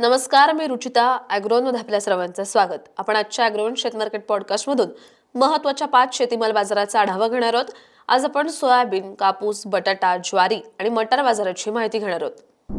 नमस्कार, मी रुचिता. ॲग्रोनमध्ये आपल्या सर्वांचं स्वागत. आपण आजच्या ॲग्रोन शेत मार्केट पॉडकास्टमधून महत्त्वाच्या 5 शेतीमाल बाजाराचा आढावा घेणार आहोत. आज आपण सोयाबीन, कापूस, बटाटा, ज्वारी आणि मटार बाजाराची माहिती घेणार आहोत.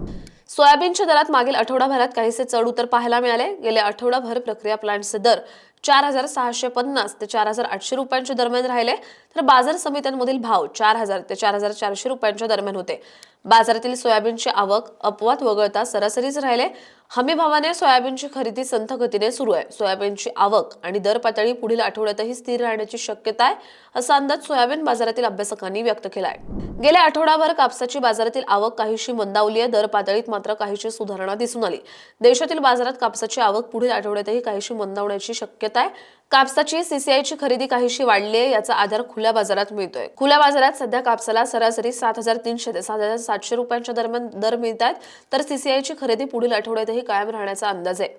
सोयाबीनच्या दरात मागील आठवडाभरात काहीसे चढ उतार पाहायला मिळाले. गेल्या आठवडाभर प्रक्रिया प्लांटचे दर 4,650 ते 4,800 रुपयांच्या दरम्यान राहिले, तर बाजार समित्यांमधील भाव 4,000 ते 4,400 रुपयांच्या दरम्यान होते. बाजारातील सोयाबीनची आवक अपवाद वगळता सरासरीच राहिले. हमी भावाने सोयाबीनची खरेदी संथ गतीने सुरू आहे. सोयाबीनची आवक आणि दर पातळी पुढील आठवड्यातही स्थिर राहण्याची शक्यता आहे, असा अंदाज सोयाबीन बाजारातील अभ्यासकांनी व्यक्त केला आहे. गेल्या आठवडाभर कापसाची बाजारातील आवक काहीशी मंदावली आहे. दर पातळीत मात्र काहीशी सुधारणा दिसून आली. देशातील बाजारात कापसाची आवक पुढील आठवड्यातही काहीशी मंदावण्याची शक्यता आहे. कापसाची सीसीआयची खरेदी काहीशी वाढली आहे, याचा आधार खुल्या बाजारात मिळतोय. खुल्या बाजारात सध्या कापसाला सरासरी 7,300 ते 7,700 रुपयांच्या दरम्यान दर मिळत आहेत, तर सीसीआयची खरेदी पुढील आठवड्यातही कायम राहण्याचा अंदाज आहे.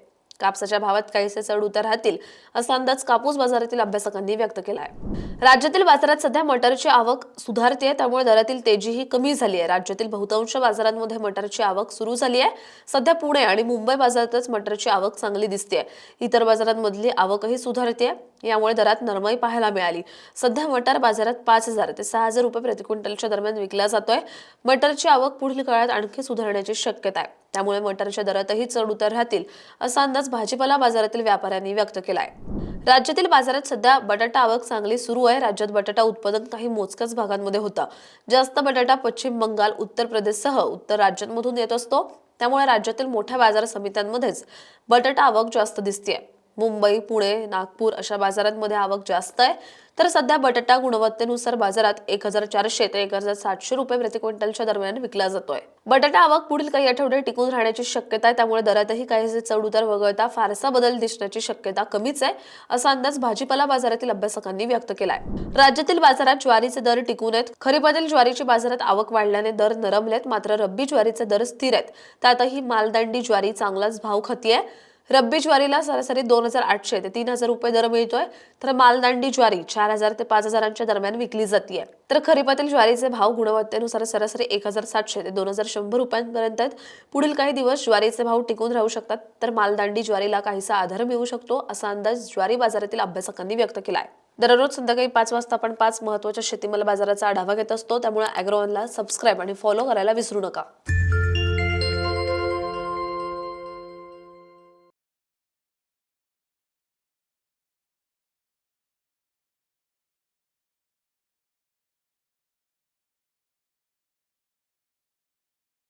कापसाच्या भावात काहीसे चढ उतार राहतील, असा अंदाज कापूस बाजारातील अभ्यासकांनी व्यक्त केला आहे. राज्यातील बाजारात सध्या मटारची आवक सुधारते, त्यामुळे दरातील तेजीही कमी झाली आहे. राज्यातील बहुतांश बाजारांमध्ये मटारची आवक सुरू झाली आहे. सध्या पुणे आणि मुंबई बाजारातच मटारची आवक चांगली दिसते. इतर बाजारांमधली आवकही सुधारते, यामुळे दरात नरमाई पाहायला मिळाली. सध्या मटार बाजारात 5,000 ते 6,000 रुपये प्रति क्विंटलच्या दरम्यान विकला जातोय. मटारची आवक पुढील काळात आणखी सुधारण्याची शक्यता आहे, त्यामुळे मटारच्या दरातही चढ उतार राहतील, असा अंदाज भाजीपाला बाजारातील व्यापाऱ्यांनी व्यक्त केला आहे. राज्यातील बाजारात सध्या बटाटा आवक चांगली सुरू आहे. राज्यात बटाटा उत्पादन काही मोजक्याच भागांमध्ये होतं. जास्त बटाटा पश्चिम बंगाल, उत्तर प्रदेशसह उत्तर राज्यांमधून येत असतो, त्यामुळे राज्यातील मोठ्या बाजार समित्यांमध्येच बटाटा आवक जास्त दिसते. मुंबई, पुणे, नागपूर अशा बाजारांमध्ये आवक जास्त आहे, तर सध्या बटाटा गुणवत्तेनुसार बाजारात 1,400 ते 1,700 रुपये प्रति क्विंटलच्या दरम्यान विकला जातोय. बटाटा आवक पुढील काही आठवडे टिकून राहण्याची शक्यता आहे, त्यामुळे दरातही काहीसे चढ उतार वगळता फारसा बदल दिसण्याची शक्यता कमीच आहे, असा अंदाज भाजीपाला बाजारातील अभ्यासकांनी व्यक्त केलाय. राज्यातील बाजारात ज्वारीचे दर टिकून आहेत. खरीपातील ज्वारीची बाजारात आवक वाढल्याने दर नरमलेत, मात्र रब्बी ज्वारीचे दर स्थिर आहेत. त्यातही मालदांडी ज्वारी चांगलाच भाव खातीये. रब्बी ज्वारीला सरासरी 2,800 ते 3,000 रुपये दर मिळतोय, तर मालदांडी ज्वारी 4,000 ते 5,000च्या दरम्यान विकली जाते. तर खरीपातील ज्वारीचे भाव गुणवत्तेनुसार सरासरी 1,700 ते 2,100 रुपयांपर्यंत आहेत. पुढील काही दिवस ज्वारीचे भाव टिकून राहू शकतात, तर मालदांडी ज्वारीला काहीसा आधार मिळू शकतो, असा अंदाज ज्वारी बाजारातील अभ्यासकांनी व्यक्त केला आहे. दररोज संध्याकाळी 5 वाजता आपण 5 महत्त्वाच्या शेतीमाल बाजाराचा आढावा घेत असतो, त्यामुळे ॲग्रोवनला सबस्क्राईब आणि फॉलो करायला विसरू नका.